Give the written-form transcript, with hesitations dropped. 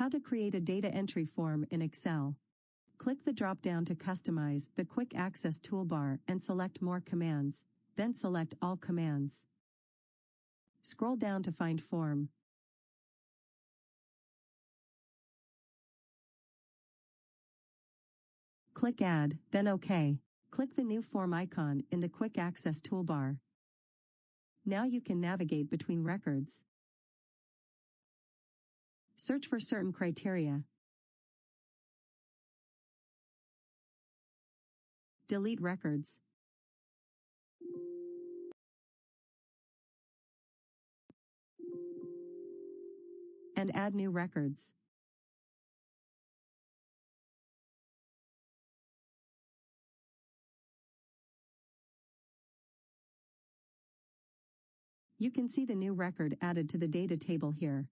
How to create a data entry form in Excel. Click the drop-down to customize the Quick Access toolbar and select More Commands, then select All Commands. Scroll down to find Form. Click Add, then OK. Click the new form icon in the Quick Access toolbar. Now you can navigate between records. Search for certain criteria. Delete records. And add new records. You can see the new record added to the data table here.